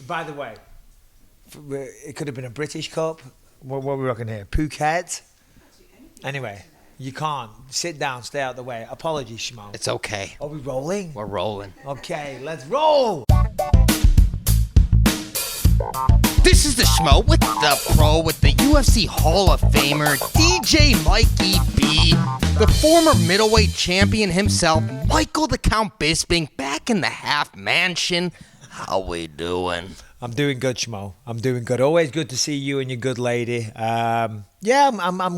By the way, it could have been a British Cup. What are we rocking here? Phuket? Anyway, you can't. Sit down, stay out of the way. Apologies, Schmo. It's okay. Are we rolling? We're rolling. Okay, let's roll! This is the Schmo with the Pro with the UFC Hall of Famer, DJ Mikey B, the former middleweight champion himself, Michael the Count Bisping, back in the half mansion. How we doing? I'm doing good, Schmo. I'm doing good. Always good to see you and your good lady. I'm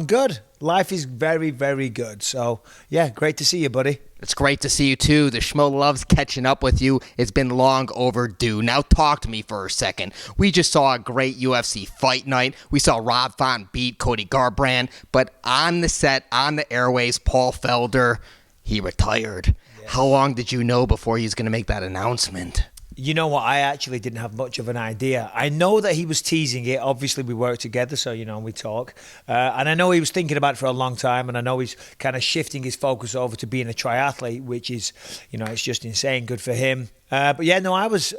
good. Life is very, very good. So, yeah, great to see you, buddy. It's great to see you, too. The Schmo loves catching up with you. It's been long overdue. Now talk to me for a second. We just saw a great UFC fight night. We saw Rob Font beat Cody Garbrandt. But on the set, on the airways, Paul Felder, he retired. Yeah. How long did you know before he was going to make that announcement? You know what? I actually didn't have much of an idea. I know that he was teasing it. Obviously, we work together, so, we talk. And I know he was thinking about it for a long time, and I know he's kind of shifting his focus over to being a triathlete, which is, it's just insane. Good for him. But yeah, no, I was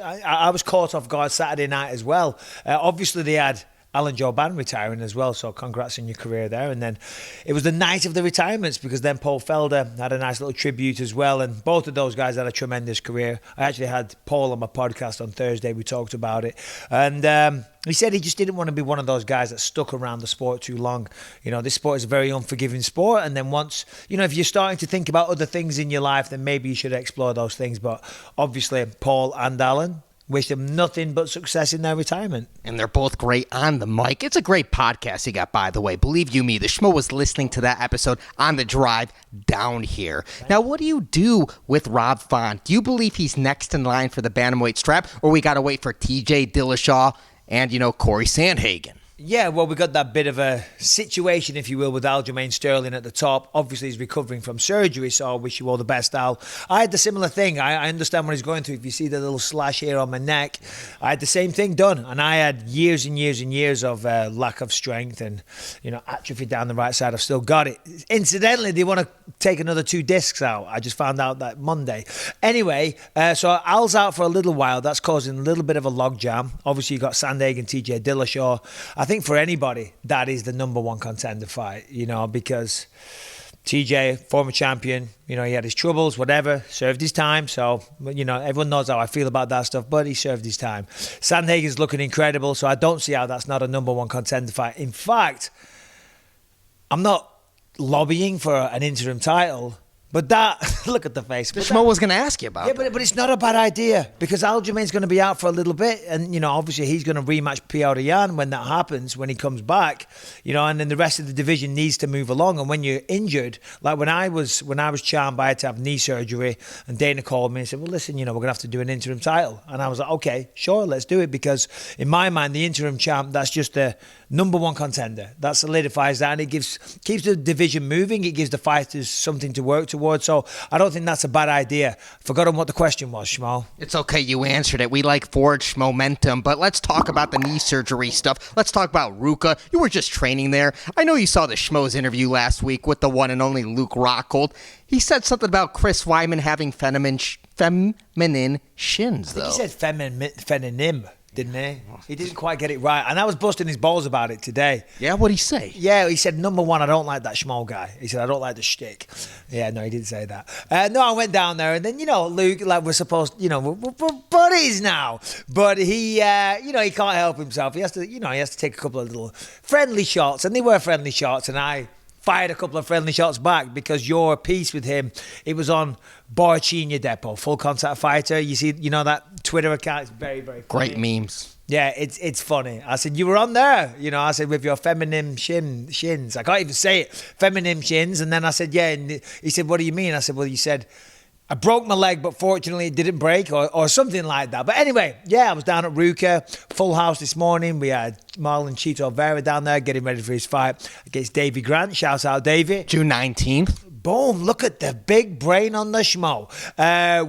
caught off guard Saturday night as well. Obviously, they had Alan Jouban retiring as well, so congrats on your career there. And then it was the night of the retirements because then Paul Felder had a nice little tribute as well, and both of those guys had a tremendous career. I actually had Paul on my podcast on Thursday. We talked about it, and he said he just didn't want to be one of those guys that stuck around the sport too long. This sport is a very unforgiving sport, and then once, if you're starting to think about other things in your life, then maybe you should explore those things. But obviously, Paul and Alan, wish them nothing but success in their retirement. And they're both great on the mic. It's a great podcast you got, by the way. Believe you me, the Schmo was listening to that episode on the drive down here. Now, what do you do with Rob Font? Do you believe he's next in line for the Bantamweight strap, or we got to wait for TJ Dillashaw and, Corey Sandhagen? Yeah, well, we got that bit of a situation, if you will, with Aljamain Sterling at the top. Obviously, he's recovering from surgery, so I wish you all the best, Al. I had the similar thing. I understand what he's going through. If you see the little slash here on my neck, I had the same thing done. And I had years and years and years of lack of strength and, atrophy down the right side. I've still got it. Incidentally, they want to take another 2 discs out. I just found out that Monday. Anyway, so Al's out for a little while. That's causing a little bit of a logjam. Obviously, you've got Sandhagen, TJ Dillashaw. I think for anybody, that is the number one contender fight, because TJ, former champion, he had his troubles, whatever, served his time. So, everyone knows how I feel about that stuff, but he served his time. Sandhagen's looking incredible, so I don't see how that's not a number one contender fight. In fact, I'm not lobbying for an interim title, but that, look at the face. The Schmo was going to ask you about but it's not a bad idea because Aljamain's going to be out for a little bit, and obviously he's going to rematch Piotr Jan when that happens, when he comes back, and then the rest of the division needs to move along. And when you're injured, like when I was charmed, I had to have knee surgery, and Dana called me and said, well, listen, we're going to have to do an interim title. And I was like, okay, sure, let's do it, because in my mind, the interim champ, that's just the number one contender. That solidifies that, and it keeps the division moving. It gives the fighters something to work towards. So I don't think that's a bad idea. Forgotten what the question was, Schmo. It's okay, you answered it. We like forged momentum, but let's talk about the knee surgery stuff. Let's talk about Ruka. You were just training there. I know you saw the Schmo's interview last week with the one and only Luke Rockhold. He said something about Chris Weidman having feminine shins, though. He said feminine. Didn't he? He didn't quite get it right. And I was busting his balls about it today. Yeah, what'd he say? Yeah, he said, number one, I don't like that Schmo guy. He said, I don't like the shtick. Yeah, no, he didn't say that. No, I went down there, and then, Luke, like we're supposed, we're buddies now. But he, he can't help himself. He has to take a couple of little friendly shots, and they were friendly shots, and I fired a couple of friendly shots back because your piece with him, it was on Borchina Depot, Full Contact Fighter. You see, that Twitter account is very, very funny. Great memes. Yeah, it's funny. I said, you were on there, I said, with your feminine shins. I can't even say it, feminine shins. And then I said, yeah. And he said, what do you mean? I said, well, you said, I broke my leg, but fortunately it didn't break or something like that. But anyway, yeah, I was down at Ruka, full house this morning. We had Marlon Chito Vera down there getting ready for his fight against Davey Grant. Shouts out, Davey. June 19th. Boom, look at the big brain on the Schmo.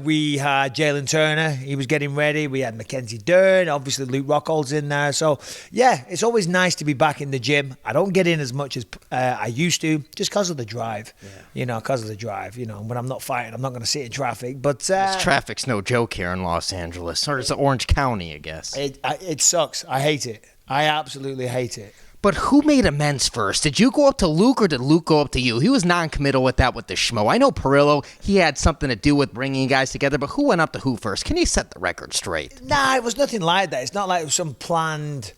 We had Jalen Turner. He was getting ready. We had Mackenzie Dern. Obviously, Luke Rockhold's in there. So, yeah, it's always nice to be back in the gym. I don't get in as much as I used to just because of the drive. Yeah. Because of the drive. When I'm not fighting, I'm not going to sit in traffic. But this traffic's no joke here in Los Angeles. Or it's Orange County, I guess. It sucks. I hate it. I absolutely hate it. But who made amends first? Did you go up to Luke or did Luke go up to you? He was non-committal with that with the Schmo. I know Perillo, he had something to do with bringing you guys together, but who went up to who first? Can you set the record straight? Nah, it was nothing like that. It's not like it was some planned,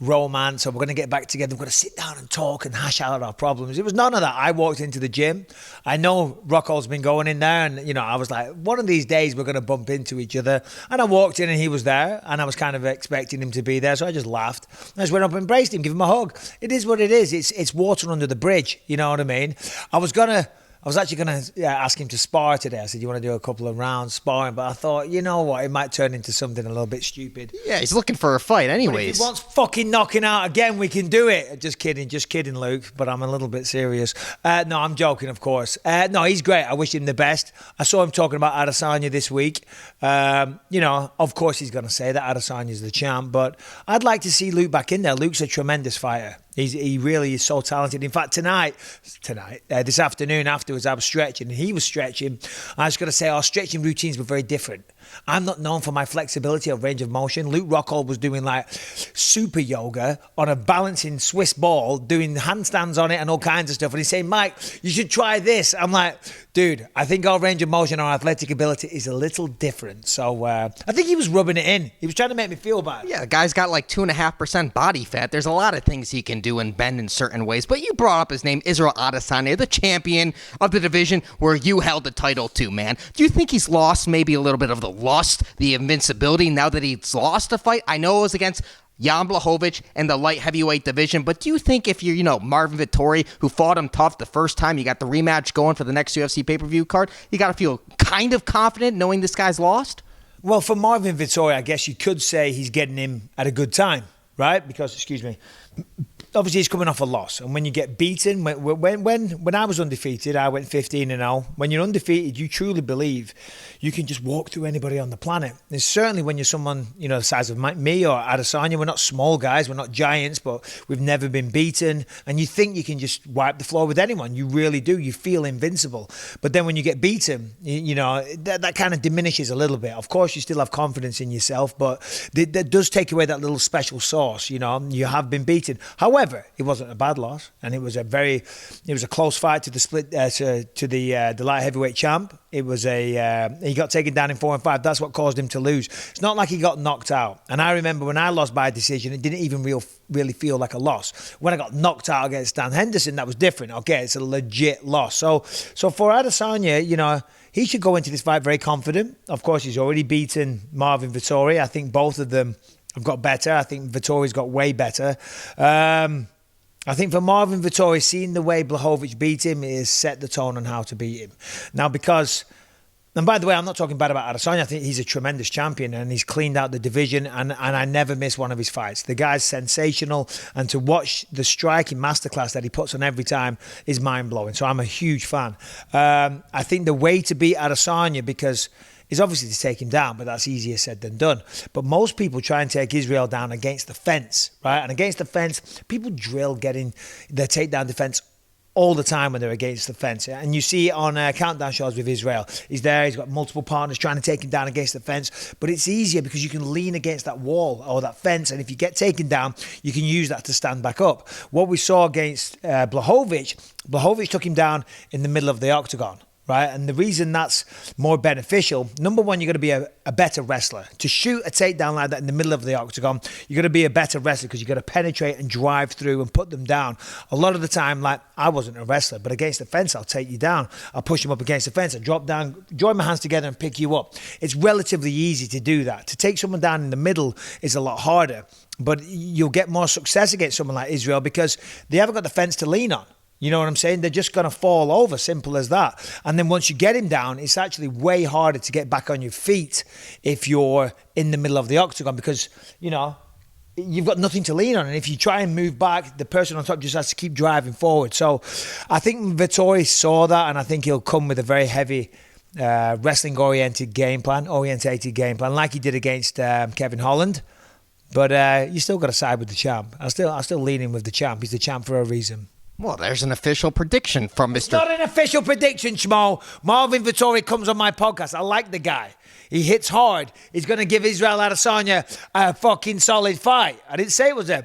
romance, or we're going to get back together. We're going to sit down and talk and hash out our problems. It was none of that. I walked into the gym. I know Rockhold's been going in there, and, I was like, one of these days we're going to bump into each other. And I walked in and he was there, and I was kind of expecting him to be there, so I just laughed. I just went up and embraced him, give him a hug. It is what it is. It's water under the bridge, you know what I mean? I was actually going to ask him to spar today. I said, you want to do a couple of rounds sparring? But I thought, you know what? It might turn into something a little bit stupid. Yeah, he's looking for a fight anyways. But if he wants fucking knocking out again, we can do it. Just kidding, Luke. But I'm a little bit serious. No, I'm joking, of course. No, he's great. I wish him the best. I saw him talking about Adesanya this week. Of course he's going to say that Adesanya's the champ. But I'd like to see Luke back in there. Luke's a tremendous fighter. He really is so talented. In fact, this afternoon afterwards, I was stretching and he was stretching. I was going to say our stretching routines were very different. I'm not known for my flexibility or range of motion. Luke Rockhold was doing like super yoga on a balancing Swiss ball, doing handstands on it and all kinds of stuff. And he's saying, Mike, you should try this. I'm like, dude, I think our range of motion, our athletic ability is a little different. So I think he was rubbing it in. He was trying to make me feel bad. Yeah, the guy's got like 2.5% body fat. There's a lot of things he can do and bend in certain ways. But you brought up his name, Israel Adesanya, the champion of the division where you held the title to, man. Do you think he's lost maybe a little bit of the lust, the invincibility now that he's lost a fight? I know it was against Jan Blachowicz in the light heavyweight division, but do you think if you're, Marvin Vettori, who fought him tough the first time, you got the rematch going for the next UFC pay-per-view card, you got to feel kind of confident knowing this guy's lost? Well, for Marvin Vettori, I guess you could say he's getting him at a good time, right? Because, obviously he's coming off a loss, and when you get beaten, when I was undefeated, I went 15-0. When you're undefeated, you truly believe you can just walk through anybody on the planet. And certainly when you're someone the size of me or Adesanya, we're not small guys, we're not giants, but we've never been beaten, and you think you can just wipe the floor with anyone. You really do. You feel invincible. But then when you get beaten, that kind of diminishes a little bit. Of course, you still have confidence in yourself, but that does take away that little special sauce. You have been beaten. However, it wasn't a bad loss, and it was a close fight to the split to the light heavyweight champ. It was he got taken down in 4 and 5. That's what caused him to lose. It's not like he got knocked out. And I remember when I lost by decision, it didn't even really feel like a loss. When I got knocked out against Dan Henderson, that was different. Okay, it's a legit loss. So for Adesanya, he should go into this fight very confident. Of course, he's already beaten Marvin Vettori. I think both of them have got better. I think Vettori's got way better. I think for Marvin Vettori, seeing the way Blachowicz beat him is set the tone on how to beat him. Now, and by the way, I'm not talking bad about Adesanya. I think he's a tremendous champion and he's cleaned out the division, and I never miss one of his fights. The guy's sensational, and to watch the striking masterclass that he puts on every time is mind-blowing. So I'm a huge fan. I think the way to beat Adesanya, because is obviously to take him down, but that's easier said than done. But most people try and take Israel down against the fence, right? And against the fence, people drill getting their takedown defense all the time when they're against the fence. And you see it on countdown shows with Israel. He's there, he's got multiple partners trying to take him down against the fence. But it's easier because you can lean against that wall or that fence. And if you get taken down, you can use that to stand back up. What we saw against Blachowicz took him down in the middle of the octagon. Right? And the reason that's more beneficial, number one, you're going to be a better wrestler. To shoot a takedown like that in the middle of the octagon, you're going to be a better wrestler because you're going to penetrate and drive through and put them down. A lot of the time, like, I wasn't a wrestler, but against the fence, I'll take you down. I'll push him up against the fence. I drop down, join my hands together and pick you up. It's relatively easy to do that. To take someone down in the middle is a lot harder, but you'll get more success against someone like Israel because they haven't got the fence to lean on. You know what I'm saying? They're just going to fall over, simple as that. And then once you get him down, it's actually way harder to get back on your feet if you're in the middle of the octagon because, you've got nothing to lean on. And if you try and move back, the person on top just has to keep driving forward. So I think Vettori saw that, and I think he'll come with a very heavy wrestling-oriented game plan, like he did against Kevin Holland. But you still got to side with the champ. I still lean in with the champ. He's the champ for a reason. Well, there's an official prediction from Mr. It's not an official prediction, Schmo. Marvin Vettori comes on my podcast. I like the guy. He hits hard. He's going to give Israel Adesanya a fucking solid fight. I didn't say it was I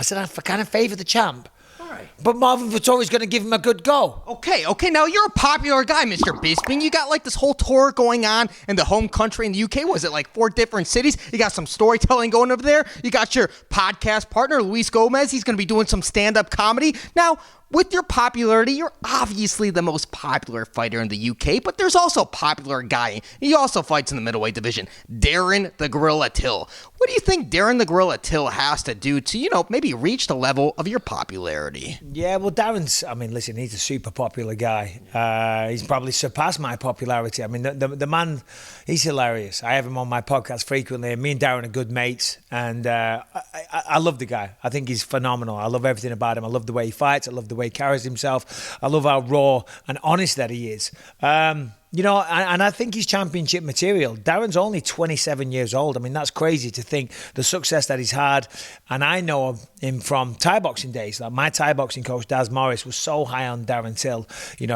said I kind of favour the champ. All right. But Marvin Vettori's going to give him a good go. Okay, now you're a popular guy, Mr. Bisping. You got like this whole tour going on in the home country in the UK. Was it like 4 different cities? You got some storytelling going over there. You got your podcast partner, Luis Gomez. He's going to be doing some stand-up comedy. Now, with your popularity, you're obviously the most popular fighter in the UK, but there's also a popular guy. He also fights in the middleweight division, Darren the Gorilla Till. What do you think Darren the Gorilla Till has to do to, maybe reach the level of your popularity? Yeah, well, listen, he's a super popular guy. He's probably surpassed my popularity. I mean, the man, he's hilarious. I have him on my podcast frequently. Me and Darren are good mates, and I love the guy. I think he's phenomenal. I love everything about him. I love the way he fights. I love the way he carries himself. I love how raw and honest that he is. And I think he's championship material. Darren's only 27 years old. I mean, that's crazy to think the success that he's had. And I know him from Thai boxing days. Like my Thai boxing coach, Daz Morris, was so high on Darren Till,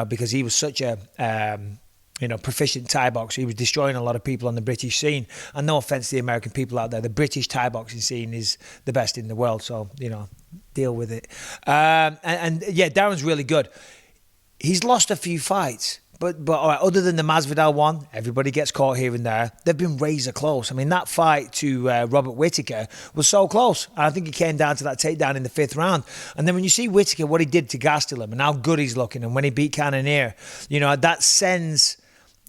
because he was such a proficient Thai boxer. He was destroying a lot of people on the British scene. And no offense to the American people out there, the British Thai boxing scene is the best in the world. So, deal with it. And Darren's really good. He's lost a few fights. But all right, other than the Masvidal one, everybody gets caught here and there. They've been razor close. I mean, that fight to Robert Whittaker was so close. I think it came down to that takedown in the 5th round. And then when you see Whittaker, what he did to Gastelum and how good he's looking, and when he beat Cannonier, that sends...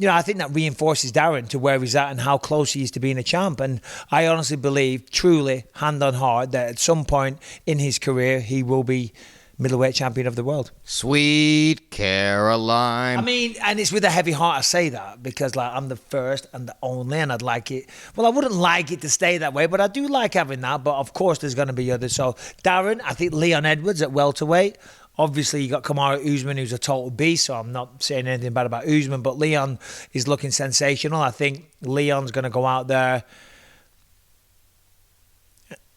I think that reinforces Darren to where he's at and how close he is to being a champ. And I honestly believe, truly, hand on heart, that at some point in his career, he will be middleweight champion of the world. Sweet Caroline. I mean, and it's with a heavy heart I say that, because I'm the first and the only, and I'd like it. Well, I wouldn't like it to stay that way, but I do like having that. But of course, there's going to be others. So Darren, I think Leon Edwards at welterweight. Obviously, you got Kamaru Usman, who's a total beast, so I'm not saying anything bad about Usman, but Leon is looking sensational. I think Leon's going to go out there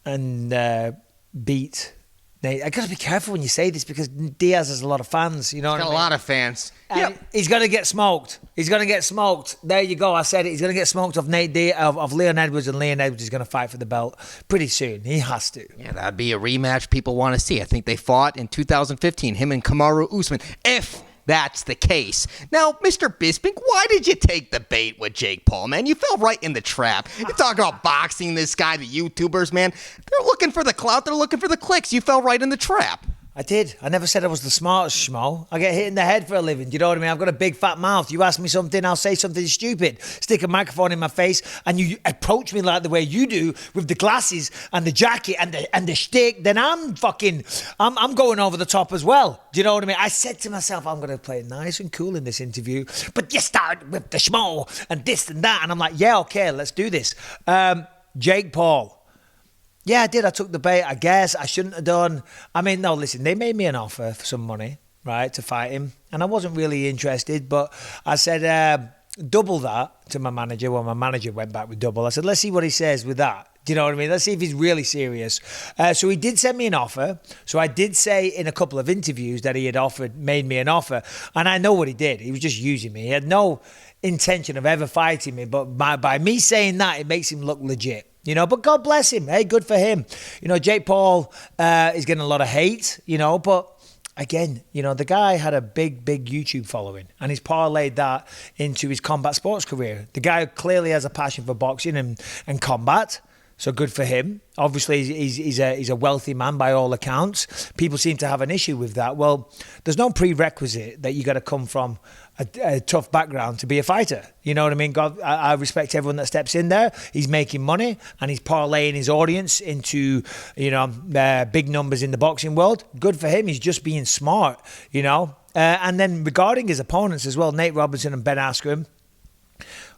and beat Nate. I got to be careful when you say this, because Diaz has a lot of fans. He's got a lot of fans. Yep. He's going to get smoked. There you go. I said it. He's going to get smoked of Leon Edwards, and Leon Edwards is going to fight for the belt pretty soon. He has to. Yeah, that'd be a rematch people want to see. I think they fought in 2015, him and Kamaru Usman, if that's the case. Now, Mr. Bisping, why did you take the bait with Jake Paul, man? You fell right in the trap. You talk about boxing this guy, the YouTubers, man. They're looking for the clout. They're looking for the clicks. You fell right in the trap. I did. I never said I was the smartest, Schmo. I get hit in the head for a living. Do you know what I mean? I've got a big fat mouth. You ask me something, I'll say something stupid. Stick a microphone in my face, and you approach me like the way you do, with the glasses and the jacket and the shtick. Then I'm going over the top as well. Do you know what I mean? I said to myself, I'm going to play nice and cool in this interview, but you start with the Schmo and this and that, and I'm like, yeah, okay, let's do this. Jake Paul. Yeah, I did. I took the bait, I guess. I shouldn't have done. I mean, no, listen, they made me an offer for some money, right, to fight him. And I wasn't really interested, but I said, double that to my manager. Well, my manager went back with double. I said, let's see what he says with that. Do you know what I mean? Let's see if he's really serious. So he did send me an offer. So I did say in a couple of interviews that he had made me an offer. And I know what he did. He was just using me. He had no intention of ever fighting me. But by me saying that, it makes him look legit. But God bless him. Hey, good for him. Jake Paul is getting a lot of hate, but again, the guy had a big YouTube following, and he's parlayed that into his combat sports career. The guy clearly has a passion for boxing and combat. So good for him. Obviously, he's a wealthy man by all accounts. People seem to have an issue with that. Well, there's no prerequisite that you got to come from a tough background to be a fighter. You know what I mean? God, I respect everyone that steps in there. He's making money, and he's parlaying his audience into, big numbers in the boxing world. Good for him. He's just being smart, And then regarding his opponents as well, Nate Robinson and Ben Askren,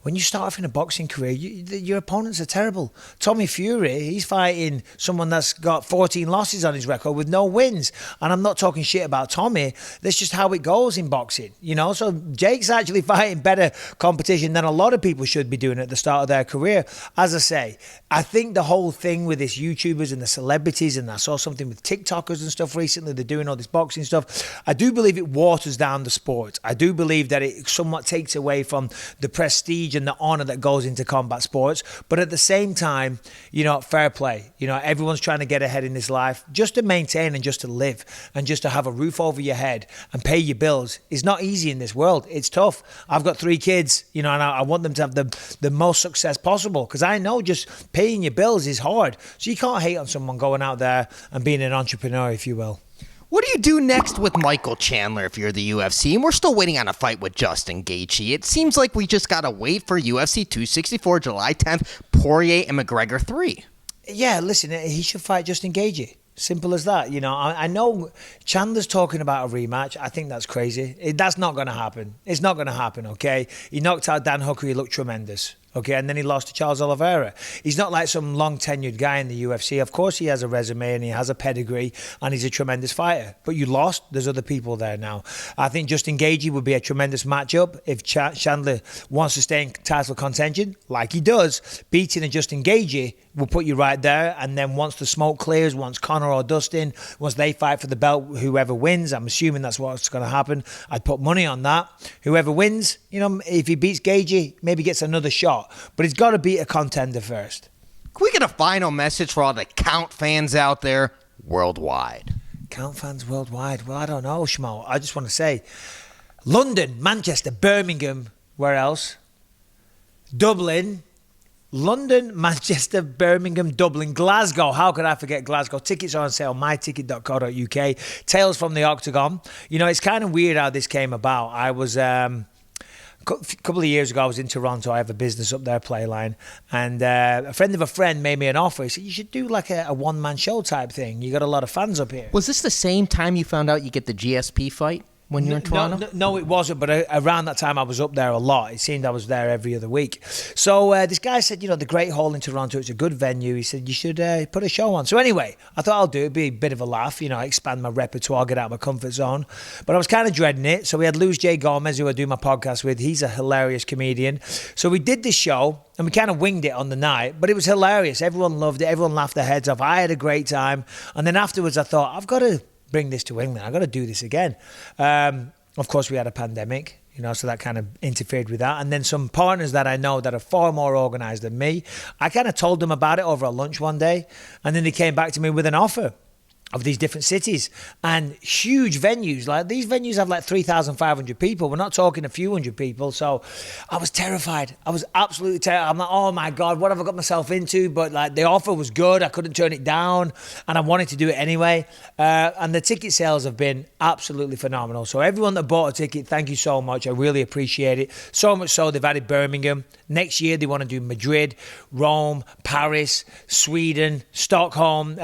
when you start off in a boxing career, your opponents are terrible. Tommy Fury, he's fighting someone that's got 14 losses on his record with no wins. And I'm not talking shit about Tommy. That's just how it goes in boxing, you know? So Jake's actually fighting better competition than a lot of people should be doing at the start of their career. As I say, I think the whole thing with this YouTubers and the celebrities, and I saw something with TikTokers and stuff recently, they're doing all this boxing stuff. I do believe it waters down the sport. I do believe that it somewhat takes away from the prestige and the honor that goes into combat sports. But at the same time, you know, fair play. You know, everyone's trying to get ahead in this life. Just to maintain and just to live and just to have a roof over your head and pay your bills is not easy in this world. It's tough. I've got 3 kids, you know, and I want them to have the most success possible, because I know just paying your bills is hard. So you can't hate on someone going out there and being an entrepreneur, if you will. What do you do next with Michael Chandler if you're the UFC? And we're still waiting on a fight with Justin Gaethje. It seems like we just got to wait for UFC 264, July 10th, Poirier and McGregor 3. Yeah, listen, he should fight Justin Gaethje. Simple as that. You know, I know Chandler's talking about a rematch. I think that's crazy. That's not going to happen. It's not going to happen, okay? He knocked out Dan Hooker. He looked tremendous. Okay, and then he lost to Charles Oliveira. He's not like some long-tenured guy in the UFC. Of course he has a resume and he has a pedigree and he's a tremendous fighter. But you lost. There's other people there now. I think Justin Gaethje would be a tremendous matchup if Chandler wants to stay in title contention, like he does. Beating a Justin Gaethje will put you right there. And then once the smoke clears, once Conor or Dustin, once they fight for the belt, whoever wins, I'm assuming that's what's going to happen. I'd put money on that. Whoever wins, you know, if he beats Gaethje, maybe gets another shot. But he's got to beat a contender first. Can we get a final message for all the Count fans out there worldwide? Count fans worldwide? Well, I don't know, Schmo. I just want to say London, Manchester, Birmingham, where else? Dublin, London, Manchester, Birmingham, Dublin, Glasgow. How could I forget Glasgow? Tickets are on sale, myticket.co.uk. Tales from the Octagon. You know, it's kind of weird how this came about. I was... A couple of years ago, I was in Toronto. I have a business up there, Playline, and a friend of a friend made me an offer. He said, you should do like a one-man show type thing. You got a lot of fans up here. Was this the same time you found out you get the GSP fight when you were in Toronto? No, it wasn't, but around that time I was up there a lot. It seemed I was there every other week. So this guy said, you know, the Great Hall in Toronto, it's a good venue. He said, you should put a show on. So anyway, I thought I'll do it. It'd be a bit of a laugh, you know, expand my repertoire, get out of my comfort zone. But I was kind of dreading it. So we had Luz J. Gomez, who I do my podcast with. He's a hilarious comedian. So we did this show, and we kind of winged it on the night, but it was hilarious. Everyone loved it. Everyone laughed their heads off. I had a great time. And then afterwards, I thought, I've got to bring this to England. I've got to do this again. Of course, we had a pandemic, you know, so that kind of interfered with that. And then some partners that I know that are far more organised than me, I kind of told them about it over a lunch one day. And then they came back to me with an offer of these different cities and huge venues. Like these venues have like 3,500 people. We're not talking a few hundred people. So I was terrified. I was absolutely terrified. I'm like, oh my God, what have I got myself into? But like the offer was good. I couldn't turn it down and I wanted to do it anyway. And the ticket sales have been absolutely phenomenal. So everyone that bought a ticket, thank you so much. I really appreciate it. So much so they've added Birmingham. Next year they want to do Madrid, Rome, Paris, Sweden, Stockholm,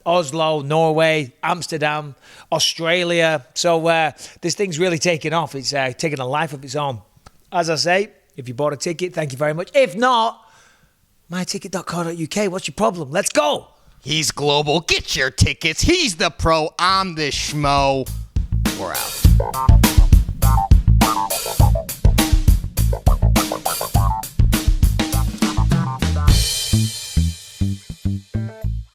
Oslo, Norway, Amsterdam, Australia. So this thing's really taken off. It's taken a life of its own. As I say, if you bought a ticket, thank you very much. If not, myticket.co.uk. What's your problem? Let's go. He's global. Get your tickets. He's the pro. I'm the schmo. We're out.